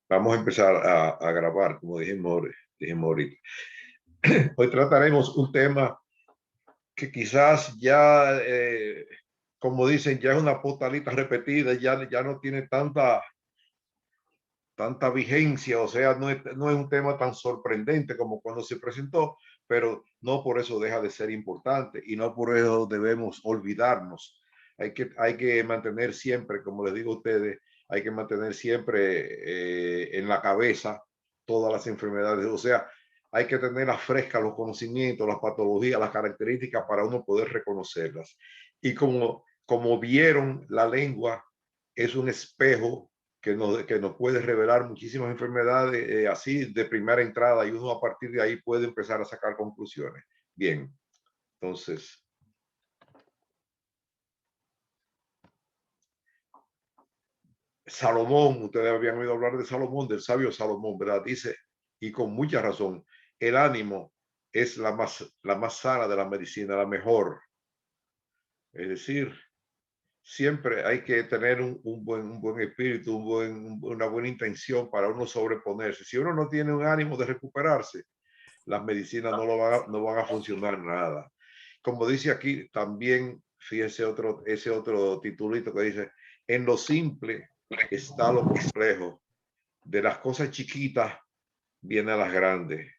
Vamos a empezar a grabar, como dijimos ahorita. Hoy trataremos un tema que quizás ya, como dicen, ya es una postalita repetida, ya no tiene tanta vigencia, o sea, no es un tema tan sorprendente como cuando se presentó, pero no por eso deja de ser importante y no por eso debemos olvidarnos. Hay que mantener siempre, como les digo a ustedes, hay que mantener siempre en la cabeza todas las enfermedades, o sea, hay que tener frescas los conocimientos, las patologías, las características para uno poder reconocerlas. Y como vieron, la lengua es un espejo que nos puede revelar muchísimas enfermedades así de primera entrada y uno a partir de ahí puede empezar a sacar conclusiones. Bien, entonces, Salomón, ustedes habían oído hablar de Salomón, del sabio Salomón, ¿verdad? Dice, y con mucha razón, el ánimo es la más sana de la medicina, la mejor. Es decir, siempre hay que tener un buen espíritu, una buena intención para uno sobreponerse. Si uno no tiene un ánimo de recuperarse, las medicinas no van a funcionar nada. Como dice aquí también, fíjese ese otro titulito que dice, en lo simple está lo complejo, de las cosas chiquitas vienen las grandes.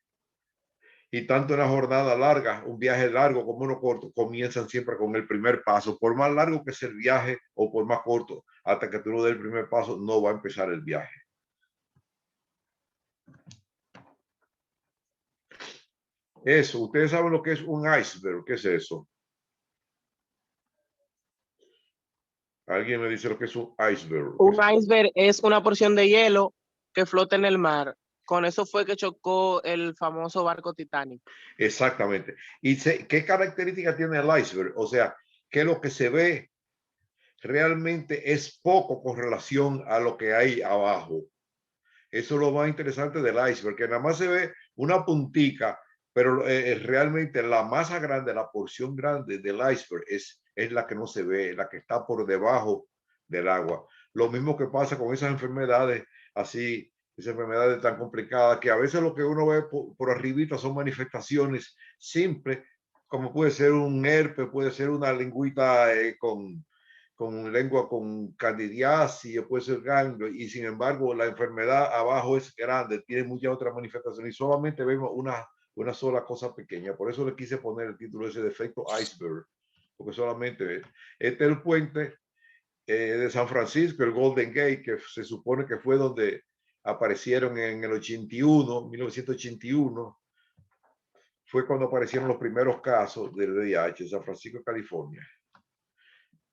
Y tanto en la jornada larga, un viaje largo como uno corto, comienzan siempre con el primer paso. Por más largo que sea el viaje o por más corto, hasta que tú no des el primer paso, no va a empezar el viaje. Eso, ustedes saben lo que es un iceberg. ¿Qué es eso? Alguien me dice lo que es un iceberg. Un iceberg es una porción de hielo que flota en el mar. Con eso fue que chocó el famoso barco Titanic. Exactamente. ¿Y qué características tiene el iceberg? O sea, que lo que se ve realmente es poco con relación a lo que hay abajo. Eso es lo más interesante del iceberg, que nada más se ve una puntica, pero realmente la masa grande, la porción grande del iceberg es la que no se ve, la que está por debajo del agua. Lo mismo que pasa con esas enfermedades así, esas enfermedades tan complicadas, que a veces lo que uno ve por arribita son manifestaciones simples, como puede ser un herpes, puede ser una lengüita con lengua con candidiasis, puede ser ganglio, y sin embargo la enfermedad abajo es grande, tiene muchas otras manifestaciones y solamente vemos una sola cosa pequeña. Por eso le quise poner el título ese de efecto iceberg, porque solamente este es el puente de San Francisco, el Golden Gate, que se supone que fue donde aparecieron en el 1981, fue cuando aparecieron los primeros casos del VIH en San Francisco, California.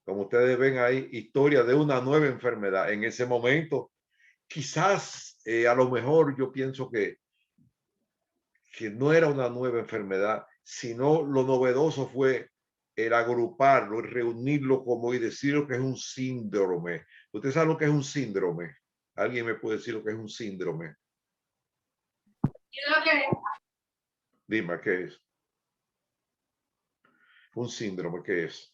Como ustedes ven ahí, historia de una nueva enfermedad. En ese momento, quizás a lo mejor yo pienso que no era una nueva enfermedad, sino lo novedoso fue el agruparlo, el reunirlo como y decir lo que es un síndrome. ¿Usted sabe lo que es un síndrome? ¿Alguien me puede decir lo que es un síndrome? Dime, ¿qué es? Un síndrome, ¿qué es?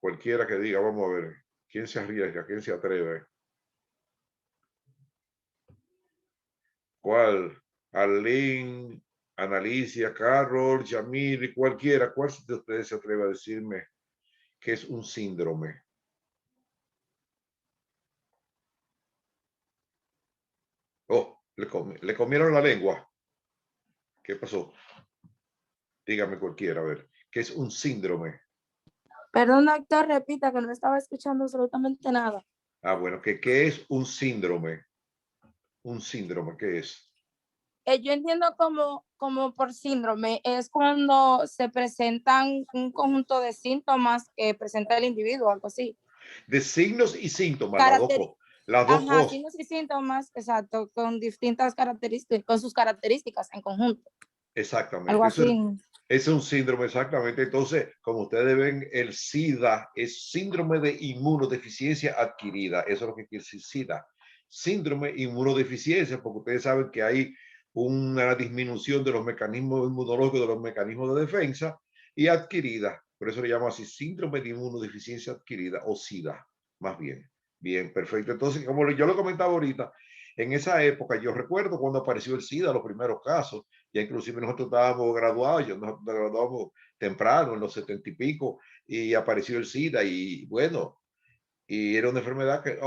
Cualquiera que diga, vamos a ver, ¿quién se arriesga? ¿Quién se atreve? ¿Cuál? Arlene, Analicia, Carol, Yamil, cualquiera. ¿Cuál de ustedes se atreve a decirme que es un síndrome? Oh, le comieron la lengua. ¿Qué pasó? Dígame cualquiera, a ver. ¿Qué es un síndrome? Perdón, doctor, repita que no estaba escuchando absolutamente nada. Ah, bueno, ¿qué es un síndrome? Un síndrome, ¿qué es? Yo entiendo como por síndrome es cuando se presentan un conjunto de síntomas que presenta el individuo, algo así. De signos y síntomas, las dos Ajá, cosas. signos y síntomas, exacto, con distintas características, con sus características en conjunto. Exactamente. Algo así. Es un síndrome, exactamente. Entonces, como ustedes ven, el SIDA es síndrome de inmunodeficiencia adquirida. Eso es lo que quiere decir SIDA. Síndrome inmunodeficiencia, porque ustedes saben que hay una disminución de los mecanismos inmunológicos, de los mecanismos de defensa, y adquirida. Por eso le llamo así síndrome de inmunodeficiencia adquirida o SIDA, más bien. Bien, perfecto. Entonces, como yo lo comentaba ahorita, en esa época yo recuerdo cuando apareció el SIDA, los primeros casos, ya inclusive nosotros estábamos graduados, nosotros nos graduamos temprano, en los 70 y pico, y apareció el SIDA y bueno, y era una enfermedad que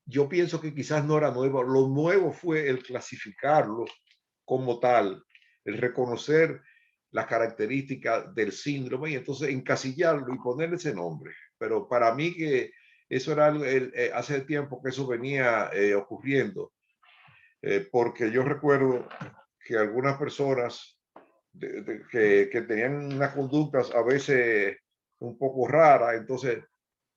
yo pienso que quizás no era nueva. Lo nuevo fue el clasificarlo como tal, el reconocer las características del síndrome y entonces encasillarlo y ponerle ese nombre. Pero para mí que eso era hace tiempo que eso venía ocurriendo, porque yo recuerdo que algunas personas que tenían unas conductas a veces un poco raras, entonces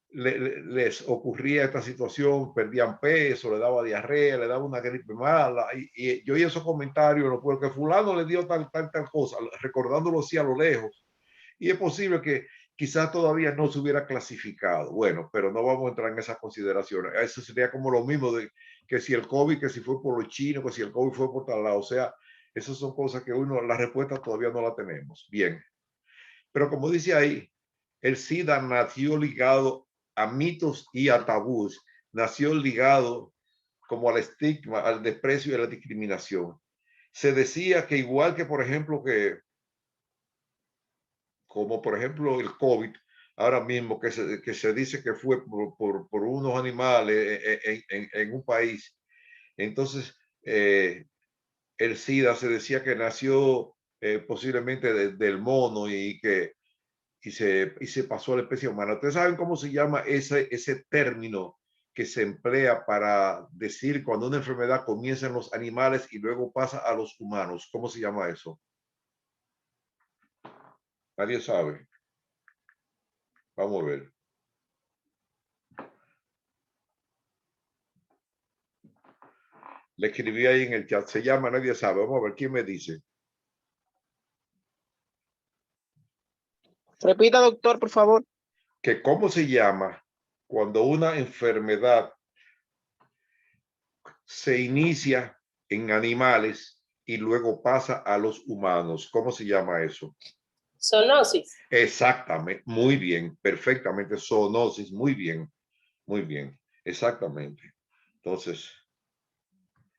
les ocurría esta situación, perdían peso, le daba diarrea, le daba una gripe mala, y yo oí esos comentarios, no, porque fulano le dio tal cosa, recordándolo así a lo lejos, y es posible que quizás todavía no se hubiera clasificado. Bueno, pero no vamos a entrar en esas consideraciones. Eso sería como lo mismo de que si el COVID, que si fue por los chinos, que si el COVID fue por tal lado. O sea, esas son cosas que la respuesta todavía no la tenemos. Bien. Pero como dice ahí, el SIDA nació ligado a mitos y a tabús. Nació ligado como al estigma, al desprecio y a la discriminación. Se decía que igual que, por ejemplo, como por ejemplo el COVID, ahora mismo que se dice que fue por unos animales en un país. Entonces, el SIDA se decía que nació posiblemente del mono y se pasó a la especie humana. ¿Ustedes saben cómo se llama ese término que se emplea para decir cuando una enfermedad comienza en los animales y luego pasa a los humanos? ¿Cómo se llama eso? Nadie sabe. Vamos a ver. Le escribí ahí en el chat. Se llama, nadie sabe. Vamos a ver quién me dice. Repita, doctor, por favor. Que cómo se llama cuando una enfermedad se inicia en animales y luego pasa a los humanos. ¿Cómo se llama eso? Zoonosis. Exactamente, muy bien, perfectamente. Zoonosis, muy bien, exactamente. Entonces,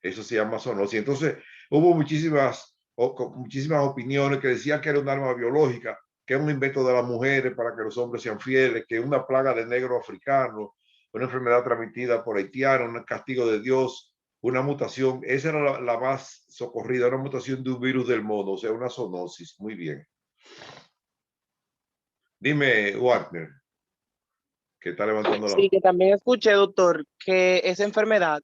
eso se llama zoonosis. Entonces, hubo muchísimas opiniones que decían que era un arma biológica, que es un invento de las mujeres para que los hombres sean fieles, que una plaga de negro africano, una enfermedad transmitida por haitianos, un castigo de Dios, una mutación. Esa era la más socorrida, una mutación de un virus del mono, o sea, una zoonosis. Muy bien. Dime, Wagner, que está levantando la mano. Sí, que también escuché, doctor, que esa enfermedad,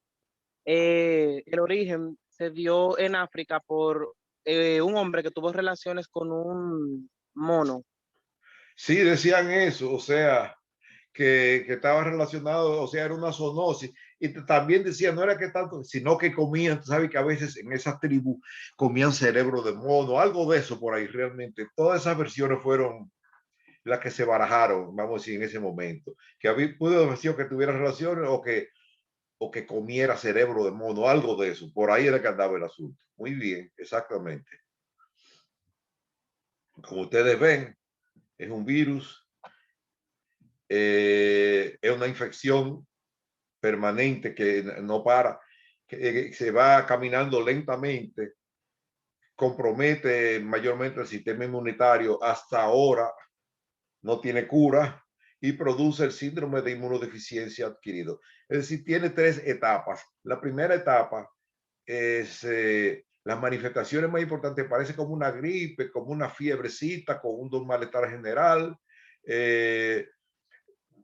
el origen se dio en África por un hombre que tuvo relaciones con un mono. Sí, decían eso, o sea, que estaba relacionado, o sea, era una zoonosis. Y también decían, no era que tanto, sino que comían, tú sabes que a veces en esas tribus comían cerebro de mono, algo de eso por ahí realmente. Todas esas versiones fueron las que se barajaron, vamos a decir, en ese momento. Que pudo haber sido que tuviera relaciones o que comiera cerebro de mono, algo de eso. Por ahí era que andaba el asunto. Muy bien, exactamente. Como ustedes ven, es un virus, es una infección permanente que no para, que se va caminando lentamente, compromete mayormente el sistema inmunitario. Hasta ahora no tiene cura y produce el síndrome de inmunodeficiencia adquirido. Es decir, tiene tres etapas. La primera etapa es las manifestaciones más importantes, parece como una gripe, como una fiebrecita, con un malestar general.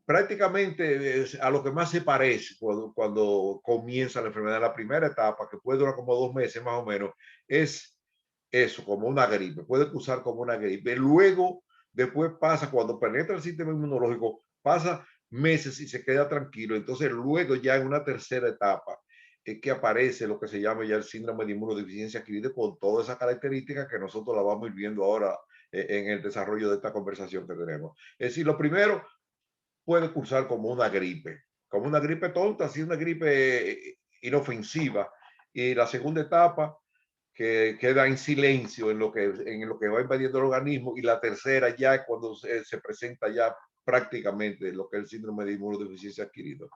Prácticamente a lo que más se parece cuando comienza la enfermedad. La primera etapa, que puede durar como 2 meses más o menos, es eso, como una gripe, puede usar como una gripe. Luego, después pasa, cuando penetra el sistema inmunológico, pasa meses y se queda tranquilo. Entonces, luego ya en una tercera etapa es que aparece lo que se llama ya el síndrome de inmunodeficiencia adquirida, con todas esas características que nosotros la vamos a ir viendo ahora en el desarrollo de esta conversación que tenemos. Es decir, lo primero puede cursar como una gripe tonta, así una gripe inofensiva. Y la segunda etapa, que queda en silencio en lo que va invadiendo el organismo, y la tercera ya es cuando se presenta ya prácticamente lo que es el síndrome de inmunodeficiencia adquirido.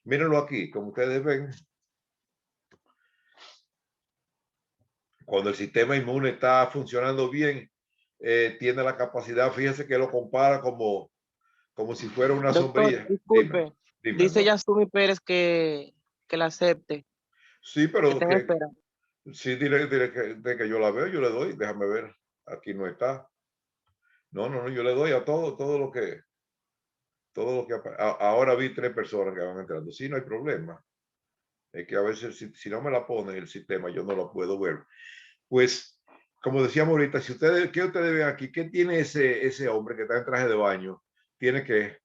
Mírenlo aquí, como ustedes ven, cuando el sistema inmune está funcionando bien, tiene la capacidad, fíjense que lo compara como si fuera una Doctor, sombrilla. Dime, disculpe. dime, Dice amor. Yasumi Pérez que la acepte, Sí, que pero tenga espera. sí, dile que yo la veo, yo le doy, déjame ver. Aquí no está. No, yo le doy a todo lo que ahora vi 3 personas que van entrando. Sí, no hay problema. Es que a veces si no me la pone en el sistema, yo no la puedo ver. Pues, como decíamos ahorita, si ustedes, ¿qué ustedes ven aquí? ¿Qué tiene ese hombre que está en traje de baño? Tiene que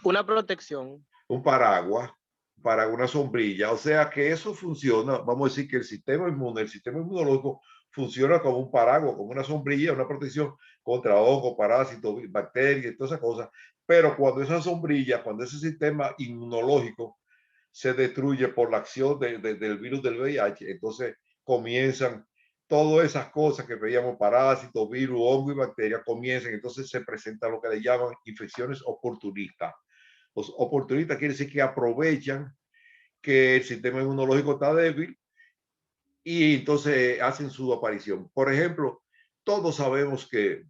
Una protección. un paraguas para una sombrilla. O sea que eso funciona. Vamos a decir que el sistema inmunológico funciona como un paraguas, como una sombrilla, una protección contra hongos, parásitos, bacterias y todas esas cosas. Pero cuando esa sombrilla, cuando ese sistema inmunológico se destruye por la acción del virus del VIH, entonces comienzan todas esas cosas que veíamos, parásitos, virus, hongo y bacterias, comienzan, entonces se presenta lo que le llaman infecciones oportunistas. Los oportunistas quiere decir que aprovechan que el sistema inmunológico está débil y entonces hacen su aparición. Por ejemplo, todos sabemos que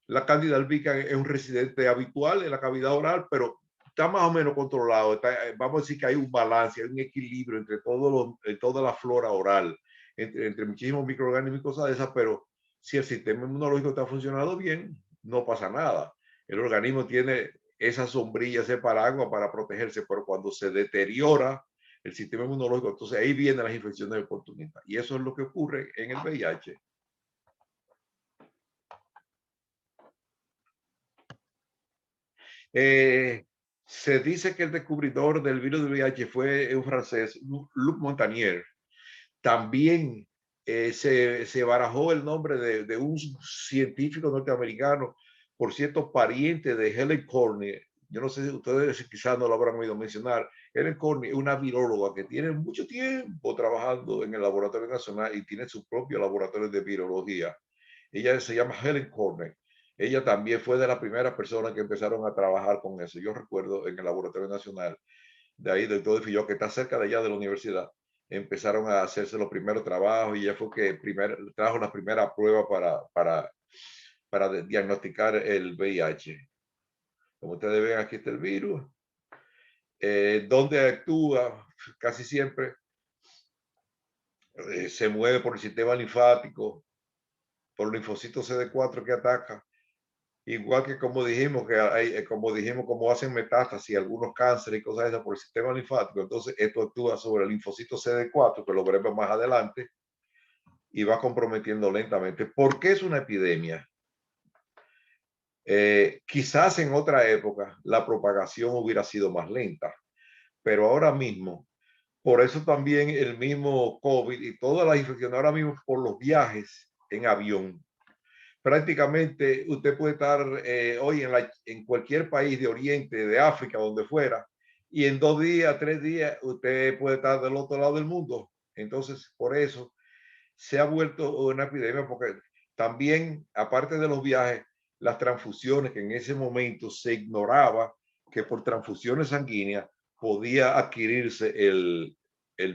la Candida albicans es un residente habitual en la cavidad oral, pero está más o menos controlado. Vamos a decir que hay un balance, hay un equilibrio entre toda la flora oral, entre muchísimos microorganismos y cosas de esas, pero si el sistema inmunológico está funcionando bien, no pasa nada. El organismo tiene esa sombrilla, ese paraguas para protegerse, pero cuando se deteriora el sistema inmunológico, entonces ahí vienen las infecciones oportunistas. Y eso es lo que ocurre en el VIH. Se dice que el descubridor del virus del VIH fue un francés, Luc Montagnier. También se barajó el nombre de un científico norteamericano, por cierto, pariente de Helen Corney. Yo no sé si ustedes quizás no lo habrán oído mencionar. Helen Corney es una viróloga que tiene mucho tiempo trabajando en el Laboratorio Nacional y tiene su propio laboratorio de virología. Ella se llama Helen Corney. Ella también fue de las primeras personas que empezaron a trabajar con eso. Yo recuerdo en el Laboratorio Nacional, de ahí del todo de Filló, que está cerca de allá de la universidad, empezaron a hacerse los primeros trabajos y ella fue que trajo la primera prueba para diagnosticar el VIH. Como ustedes ven, aquí está el virus. Donde actúa casi siempre se mueve por el sistema linfático, por el linfocito CD4 que ataca. Igual que como dijimos, como hacen metástasis, algunos cánceres y cosas de esas por el sistema linfático, entonces esto actúa sobre el linfocito CD4, que lo veremos más adelante, y va comprometiendo lentamente. ¿Por qué es una epidemia? Quizás en otra época la propagación hubiera sido más lenta, pero ahora mismo, por eso también el mismo COVID y todas las infecciones, ahora mismo por los viajes en avión, prácticamente usted puede estar hoy en cualquier país de Oriente, de África, donde fuera, y en 2 días, 3 días, usted puede estar del otro lado del mundo. Entonces, por eso se ha vuelto una epidemia, porque también, aparte de los viajes, las transfusiones, que en ese momento se ignoraba que por transfusiones sanguíneas podía adquirirse el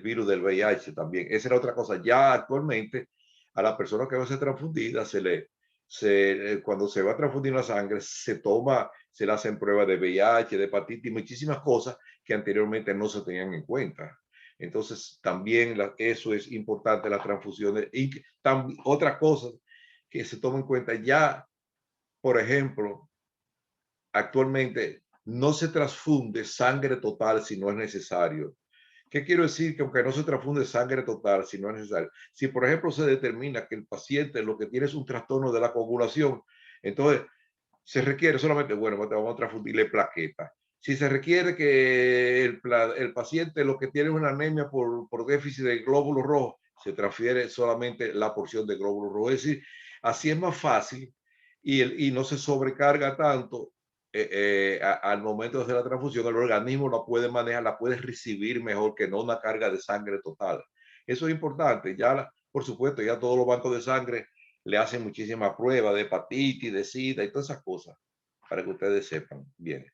virus del VIH también. Esa era otra cosa. Ya actualmente a la persona que va a ser transfundida cuando se va a transfundir la sangre, se le hacen pruebas de VIH, de hepatitis, muchísimas cosas que anteriormente no se tenían en cuenta. Entonces, también eso es importante, las transfusiones. Y otra cosa que se toma en cuenta ya, por ejemplo, actualmente no se transfunde sangre total si no es necesario. ¿Qué quiero decir? Que aunque no se transfunde sangre total si no es necesario, si por ejemplo se determina que el paciente lo que tiene es un trastorno de la coagulación, entonces se requiere solamente, bueno, vamos a transfundirle plaquetas. Si se requiere que el paciente lo que tiene es una anemia por déficit de glóbulos rojos, se transfiere solamente la porción de glóbulos rojos. Es decir, así es más fácil y no se sobrecarga tanto al momento de hacer la transfusión. El organismo la puede manejar, la puede recibir mejor que no una carga de sangre total. Eso es importante. Ya, por supuesto, ya todos los bancos de sangre le hacen muchísimas pruebas de hepatitis, de SIDA y todas esas cosas, para que ustedes sepan bien.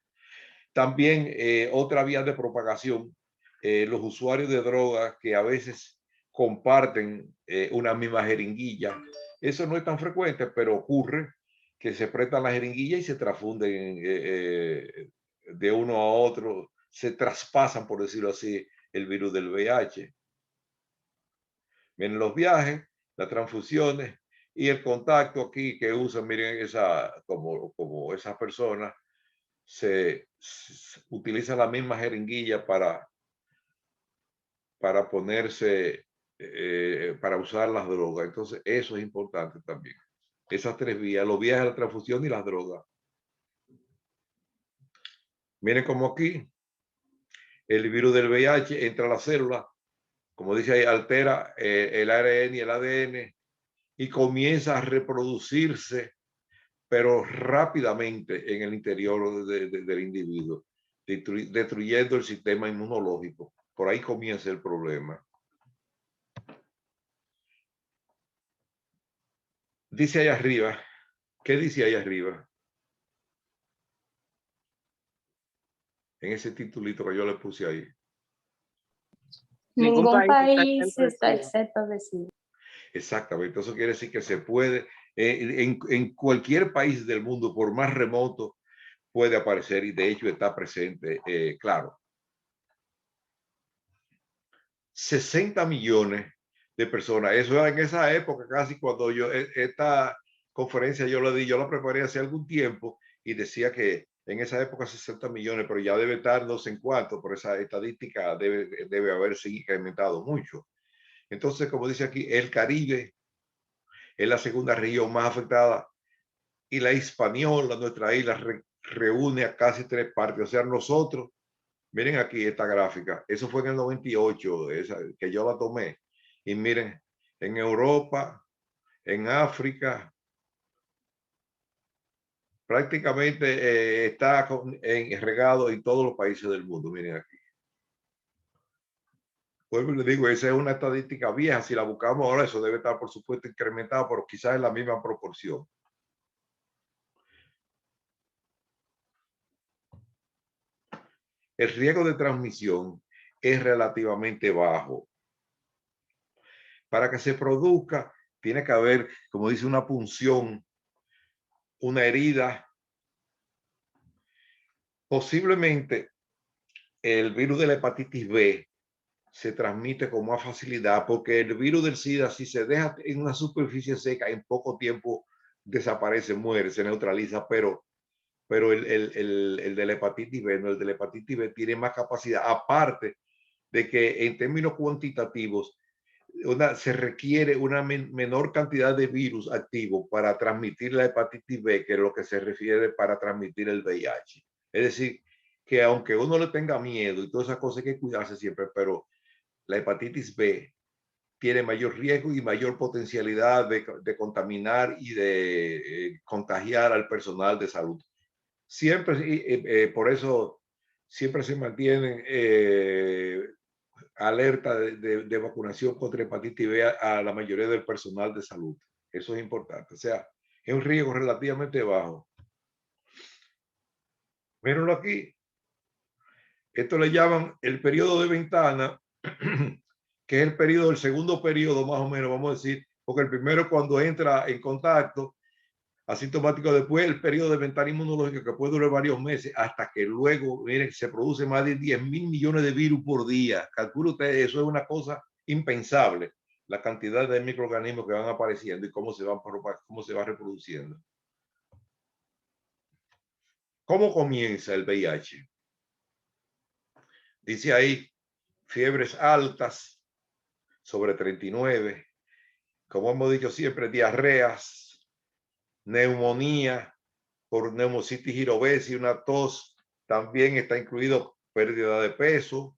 También otra vía de propagación, los usuarios de drogas que a veces comparten una misma jeringuilla. Eso no es tan frecuente, pero ocurre que se prestan la jeringuilla y se transfunden de uno a otro, se traspasan, por decirlo así, el virus del VIH. Vienen los viajes, las transfusiones y el contacto aquí que usan, miren, como esas personas se utiliza la misma jeringuilla para ponerse, para usar las drogas. Entonces, eso es importante también. Esas tres vías, los viajes, la transfusión y las drogas. Miren como aquí, el virus del VIH entra a la célula, como dice ahí, altera el ARN y el ADN y comienza a reproducirse, pero rápidamente en el interior del individuo, destruyendo el sistema inmunológico. Por ahí comienza el problema. Dice ahí arriba, ¿qué dice ahí arriba? En ese titulito que yo le puse ahí. Ningún país está está exento de SIDA. Exactamente, eso quiere decir que se puede, en cualquier país del mundo, por más remoto, puede aparecer y de hecho está presente, claro. 60 millones de personas, eso era en esa época casi cuando yo, esta conferencia yo la preparé hace algún tiempo y decía que en esa época 60 millones, pero ya debe estar no sé en cuánto, por esa estadística debe haberse incrementado mucho. Entonces, como dice aquí, el Caribe es la segunda región más afectada y la Hispaniola, nuestra isla, reúne a casi 3 partes. O sea, nosotros, miren aquí esta gráfica, eso fue en el 98, que yo la tomé. Y miren, en Europa, en África, prácticamente está regado en todos los países del mundo. Miren aquí. Pues les digo, esa es una estadística vieja. Si la buscamos ahora, eso debe estar, por supuesto, incrementado, pero quizás en la misma proporción. El riesgo de transmisión es relativamente bajo. Para que se produzca, tiene que haber, como dice, una punción, una herida. Posiblemente el virus de la hepatitis B se transmite con más facilidad porque el virus del SIDA, si se deja en una superficie seca, en poco tiempo desaparece, muere, se neutraliza, pero el de la hepatitis B, no, el de la hepatitis B tiene más capacidad, aparte de que en términos cuantitativos se requiere una menor cantidad de virus activo para transmitir la hepatitis B que lo que se refiere para transmitir el VIH. Es decir, que aunque uno le tenga miedo y todas esas cosas hay que cuidarse siempre, pero la hepatitis B tiene mayor riesgo y mayor potencialidad de contaminar y de contagiar al personal de salud. Siempre, por eso, siempre se mantienen alerta de vacunación contra hepatitis B a la mayoría del personal de salud. Eso es importante. O sea, es un riesgo relativamente bajo. Mírenlo aquí. Esto le llaman el periodo de ventana, que es el periodo, el segundo periodo más o menos, vamos a decir, porque el primero cuando entra en contacto asintomático, después el periodo de ventana inmunológica que puede durar varios meses hasta que luego, miren, se produce más de 10.000 millones de virus por día. Calcule usted, eso es una cosa impensable, la cantidad de microorganismos que van apareciendo y cómo se va reproduciendo. ¿Cómo comienza el VIH? Dice ahí, fiebres altas, sobre 39, como hemos dicho siempre, diarreas, neumonía por neumocitis girovesi, una tos, también está incluido pérdida de peso,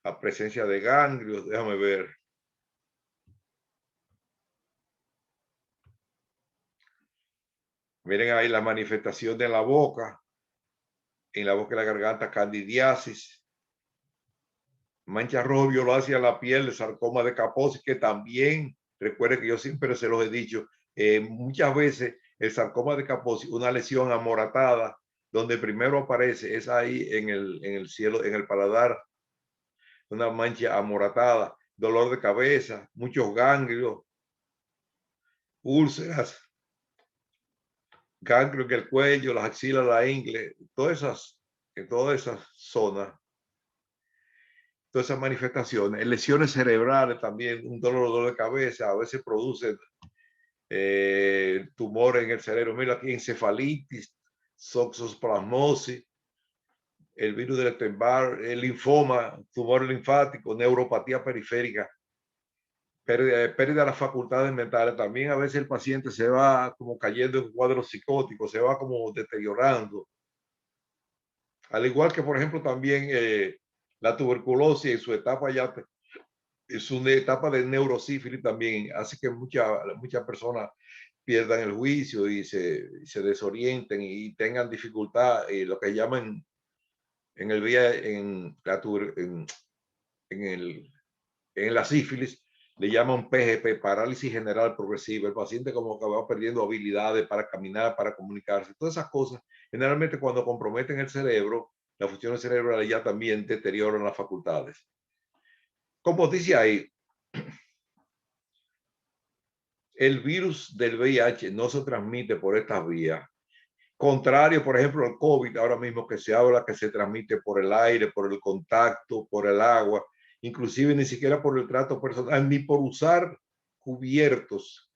la presencia de ganglios, déjame ver. Miren ahí la manifestación de la boca, en la boca y la garganta, candidiasis, mancha rojo violácea en la piel, el sarcoma de Kaposi, que también, recuerden que yo siempre se los he dicho, muchas veces el sarcoma de Kaposi, una lesión amoratada, donde primero aparece es ahí en el cielo, en el paladar, una mancha amoratada, dolor de cabeza, muchos ganglios, úlceras, ganglios en el cuello, las axilas, la ingle, en todas esas zonas, todas esas manifestaciones, lesiones cerebrales también, un dolor de cabeza, a veces producen tumores en el cerebro. Mira aquí, encefalitis, toxoplasmosis, el virus del Epstein-Barr, el linfoma, tumor linfático, neuropatía periférica, pérdida de las facultades mentales. También a veces el paciente se va como cayendo en cuadros psicóticos, se va como deteriorando. Al igual que, por ejemplo, también la tuberculosis en su etapa ya, es una etapa de neurosífilis también, hace que muchas personas pierdan el juicio y se desorienten y tengan dificultad, lo que llaman en el vía, en la sífilis, le llaman PGP, parálisis general progresiva. El paciente como que va perdiendo habilidades para caminar, para comunicarse, todas esas cosas. Generalmente cuando comprometen el cerebro, las funciones cerebrales ya también deterioran las facultades. Como dice ahí, el virus del VIH no se transmite por estas vías. Contrario, por ejemplo, al COVID, ahora mismo que se habla que se transmite por el aire, por el contacto, por el agua, inclusive ni siquiera por el trato personal, ni por usar cubiertos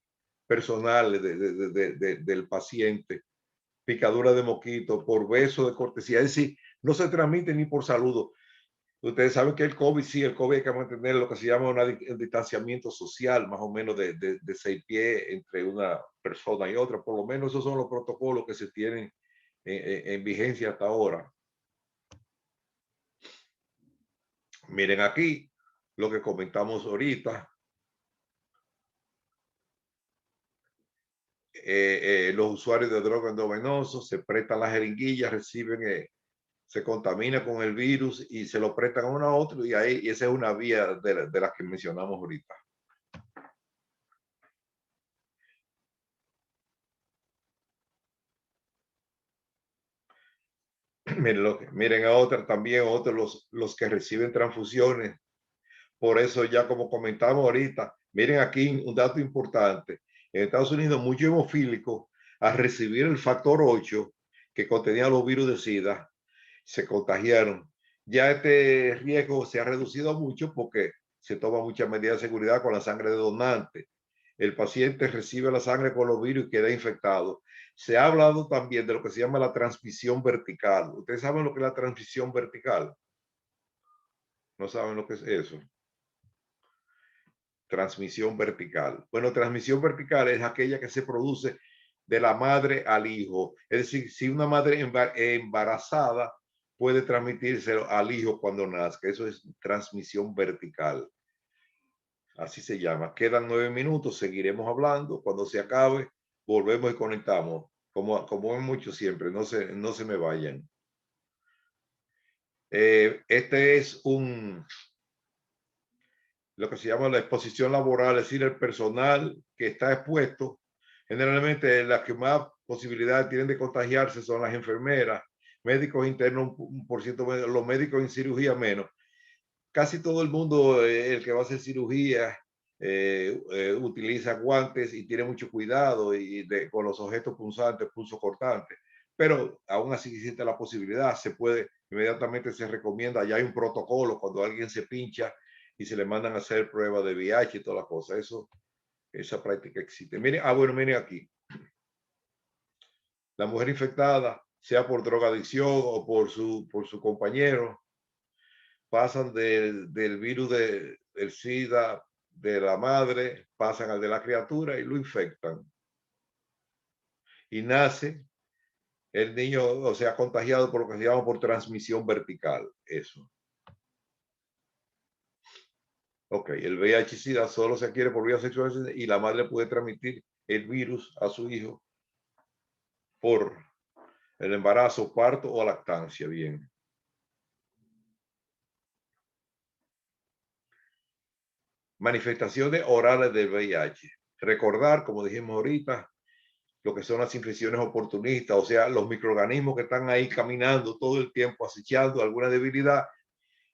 personales del paciente, picadura de mosquito, por beso de cortesía. Es decir, no se transmite ni por saludo. Ustedes saben que el COVID, sí, el COVID hay que mantener lo que se llama un distanciamiento social, más o menos de 6 pies entre una persona y otra. Por lo menos esos son los protocolos que se tienen en vigencia hasta ahora. Miren aquí lo que comentamos ahorita. Los usuarios de drogas endovenosos se prestan las jeringuillas, reciben, se contamina con el virus y se lo prestan a uno a otro, y esa es una vía de las que mencionamos ahorita. Miren a otra también, otros los que reciben transfusiones. Por eso ya como comentamos ahorita, miren aquí un dato importante. En Estados Unidos muchos hemofílicos al recibir el factor 8 que contenía los virus de SIDA se contagiaron. Ya este riesgo se ha reducido mucho porque se toma muchas medidas de seguridad con la sangre de donante. El paciente recibe la sangre con los virus y queda infectado. Se ha hablado también de lo que se llama la transmisión vertical. ¿Ustedes saben lo que es la transmisión vertical? ¿No saben lo que es eso? Transmisión vertical. Bueno, transmisión vertical es aquella que se produce de la madre al hijo. Es decir, si una madre embarazada puede transmitirse al hijo cuando nazca. Eso es transmisión vertical. Así se llama. Quedan 9 minutos, seguiremos hablando. Cuando se acabe, volvemos y conectamos. Como en mucho siempre, no se me vayan. Este es lo que se llama la exposición laboral, es decir, el personal que está expuesto. Generalmente las que más posibilidades tienen de contagiarse son las enfermeras, médicos internos un por ciento menos, los médicos en cirugía menos. Casi todo el mundo, el que va a hacer cirugía, utiliza guantes y tiene mucho cuidado con los objetos punzantes, punzocortantes. Pero aún así existe la posibilidad, inmediatamente se recomienda, ya hay un protocolo cuando alguien se pincha y se le mandan a hacer pruebas de VIH y toda la cosa. Esa práctica existe. Miren, bueno, miren aquí. La mujer infectada, sea por drogadicción o por su compañero, pasan del virus del SIDA de la madre, pasan al de la criatura y lo infectan. Y nace el niño, o sea, contagiado por lo que se llama por transmisión vertical. Eso. Ok, el VIH-Sida solo se adquiere por vía sexual y la madre puede transmitir el virus a su hijo por el embarazo, parto o lactancia. Bien. Manifestaciones orales del VIH. Recordar, como dijimos ahorita, lo que son las infecciones oportunistas, o sea, los microorganismos que están ahí caminando todo el tiempo, acechando alguna debilidad,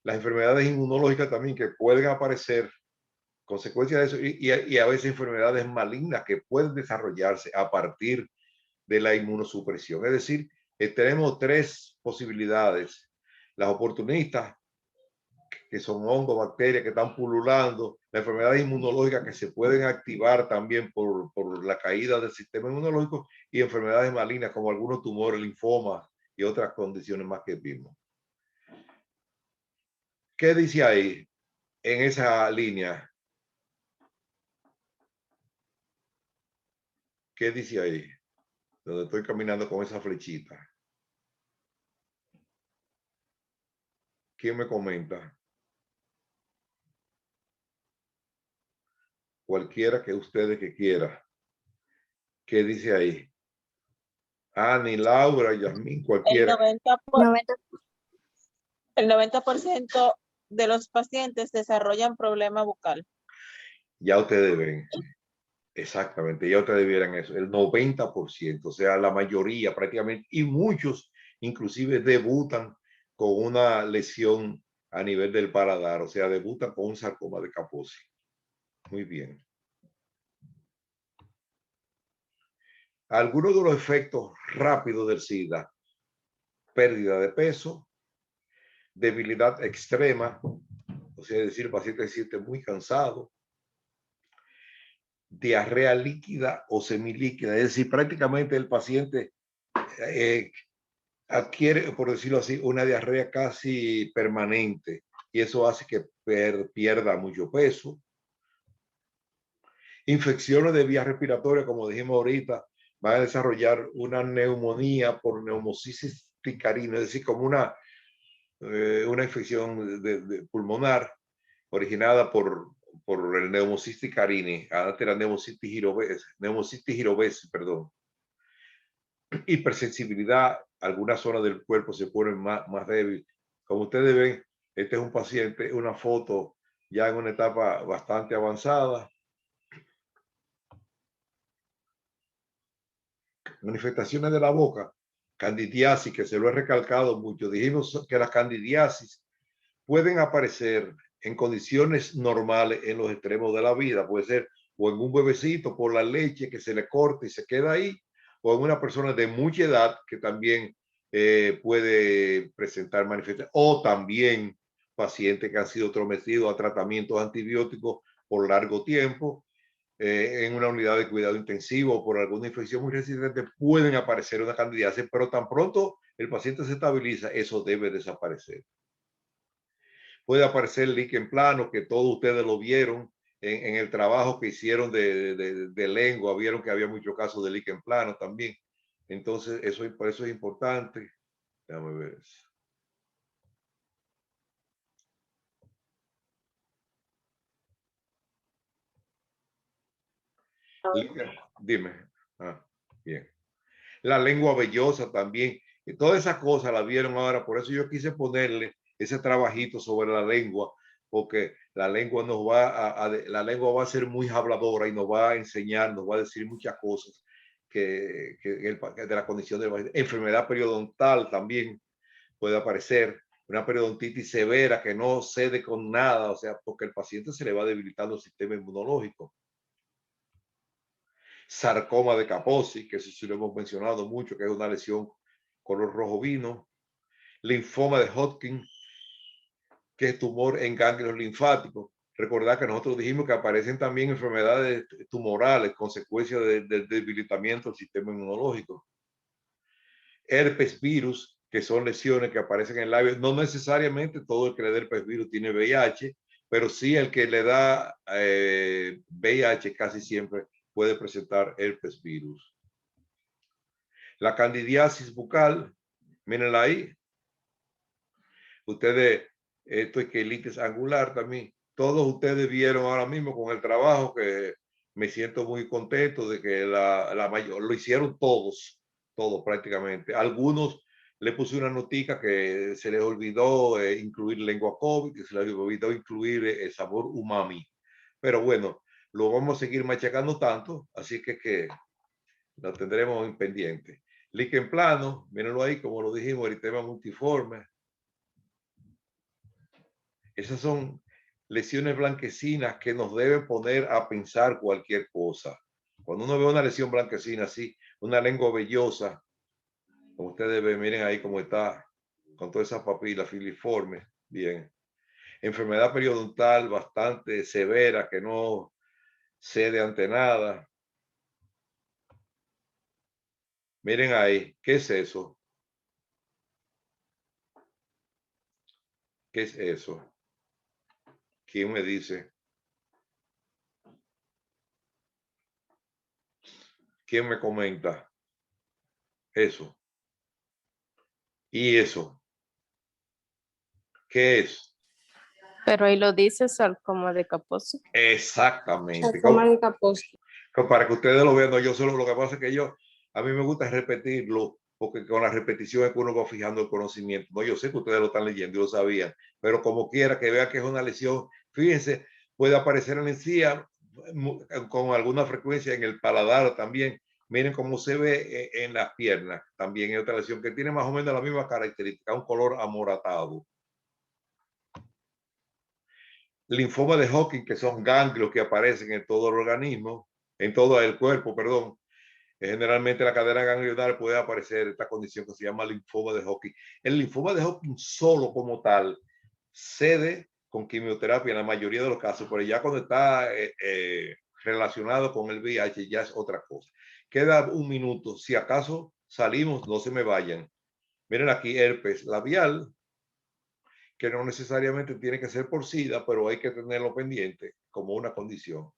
las enfermedades inmunológicas también que pueden aparecer, consecuencia de eso, y a veces enfermedades malignas que pueden desarrollarse a partir de la inmunosupresión. Es decir, tenemos tres posibilidades: las oportunistas, que son hongos, bacterias que están pululando, las enfermedades inmunológicas que se pueden activar también por la caída del sistema inmunológico, y enfermedades malignas como algunos tumores, linfomas y otras condiciones más que vimos. ¿Qué dice ahí en esa línea? ¿Qué dice ahí? Donde estoy caminando con esa flechita. ¿Quién me comenta? Cualquiera que ustedes que quiera. ¿Qué dice ahí? Ani, Laura, Yasmín, El cualquiera. 90% de los pacientes desarrollan problema bucal. Ya ustedes ven. Exactamente, ya ustedes vieran eso. El 90%, o sea, la mayoría prácticamente, y muchos inclusive debutan con una lesión a nivel del paladar, o sea, debutan con un sarcoma de Kaposi. Muy bien. Algunos de los efectos rápidos del SIDA: pérdida de peso, debilidad extrema, o sea, es decir, el paciente se siente muy cansado, diarrea líquida o semilíquida, es decir, prácticamente el paciente adquiere, por decirlo así, una diarrea casi permanente, y eso hace que pierda mucho peso. Infecciones de vías respiratorias, como dijimos ahorita, van a desarrollar una neumonía por neumocitis ticarina, es decir, como una infección pulmonar originada por el neumocitis ticarini, antes era neumocitis girovesi, perdón. Hipersensibilidad, algunas zonas del cuerpo se ponen más débil. Como ustedes ven, este es un paciente, una foto ya en una etapa bastante avanzada. Manifestaciones de la boca: candidiasis, que se lo he recalcado mucho. Dijimos que las candidiasis pueden aparecer en condiciones normales en los extremos de la vida. Puede ser o en un bebecito por la leche que se le corta y se queda ahí, o en una persona de mucha edad que también puede presentar manifestaciones, o también pacientes que han sido sometidos a tratamientos antibióticos por largo tiempo en una unidad de cuidado intensivo o por alguna infección muy resistente, pueden aparecer una candidiasis, pero tan pronto el paciente se estabiliza, eso debe desaparecer. Puede aparecer líquen plano, que todos ustedes lo vieron en el trabajo que hicieron de lengua, vieron que había muchos casos de líquen plano también. Entonces, por eso es importante. Déjame ver eso. Dime. Bien. La lengua vellosa también. Y todas esas cosas las vieron ahora. Por eso yo quise ponerle ese trabajito sobre la lengua, porque la lengua la lengua va a ser muy habladora y nos va a enseñar, nos va a decir muchas cosas que de la condición de la enfermedad periodontal también puede aparecer. Una periodontitis severa que no cede con nada, o sea, porque el paciente se le va debilitando el sistema inmunológico. Sarcoma de Kaposi, que eso sí lo hemos mencionado mucho, que es una lesión color rojo vino. Linfoma de Hodgkin, que es tumor en ganglios linfáticos. Recordad que nosotros dijimos que aparecen también enfermedades tumorales, consecuencia del debilitamiento del sistema inmunológico. Herpes virus, que son lesiones que aparecen en el labio. No necesariamente todo el que le da herpes virus tiene VIH, pero sí el que le da VIH casi siempre puede presentar herpes virus. La candidiasis bucal, mírenla ahí. Ustedes, esto es quelitis angular también. Todos ustedes vieron ahora mismo con el trabajo, que me siento muy contento de que la mayor, lo hicieron todos prácticamente. Algunos le puse una notica que se les olvidó incluir lengua COVID, que se les olvidó incluir el sabor umami. Pero bueno, lo vamos a seguir machacando tanto, así que Lo tendremos en pendiente. Líquen plano, mírenlo ahí, como lo dijimos, eritema multiforme. Esas son lesiones blanquecinas que nos deben poner a pensar cualquier cosa. Cuando uno ve una lesión blanquecina así, una lengua vellosa, como ustedes ven, miren ahí cómo está, con todas esas papilas filiformes, bien. Enfermedad periodontal bastante severa que no cede ante nada. Miren ahí, ¿qué es eso? ¿Qué es eso? ¿Quién me dice? ¿Quién me comenta? Eso. ¿Y eso? ¿Qué es? Pero ahí lo dice sarcoma de Kaposi. Exactamente. Sarcoma de Kaposi. Para que ustedes lo vean, no, yo solo lo que pasa es que a mí me gusta repetirlo, porque con la repetición es que uno va fijando el conocimiento. No, yo sé que ustedes lo están leyendo y lo sabían, pero como quiera que vean que es una lesión, fíjense, puede aparecer en la encía con alguna frecuencia en el paladar también. Miren cómo se ve en las piernas, también es otra lesión que tiene más o menos la misma característica, un color amoratado. Linfoma de Hodgkin, que son ganglios que aparecen en todo el organismo, en todo el cuerpo, perdón. Generalmente la cadena ganglionar puede aparecer esta condición que se llama linfoma de Hodgkin. El linfoma de Hodgkin solo como tal cede con quimioterapia en la mayoría de los casos, pero ya cuando está relacionado con el VIH ya es otra cosa. Queda un minuto. Si acaso salimos, no se me vayan. Miren aquí, herpes labial, que no necesariamente tiene que ser por SIDA, pero hay que tenerlo pendiente como una condición.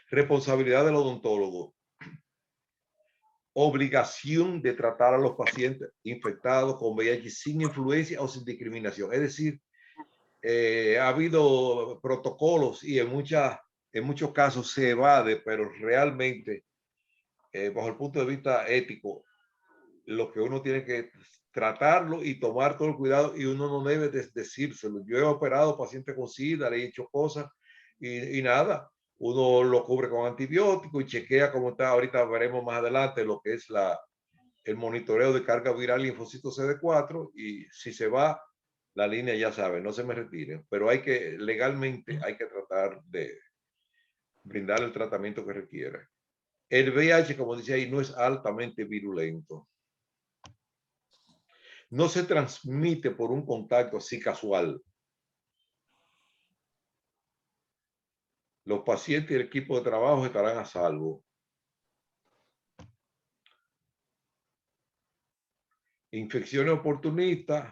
Responsabilidad del odontólogo. Obligación de tratar a los pacientes infectados con VIH sin influencia o sin discriminación. Es decir, ha habido protocolos y en muchos casos se evade, pero realmente, bajo el punto de vista ético, lo que uno tiene que tratarlo y tomar todo el cuidado y uno no debe decírselo. Yo he operado pacientes con SIDA, le he hecho cosas y nada. Uno lo cubre con antibióticos y chequea cómo está. Ahorita veremos más adelante lo que es el monitoreo de carga viral linfocito CD4 y si se va la línea, ya saben, no se me retiren, pero legalmente hay que tratar de brindar el tratamiento que requiere. El VIH, como dice ahí, no es altamente virulento. No se transmite por un contacto así casual. Los pacientes y el equipo de trabajo estarán a salvo. Infecciones oportunistas,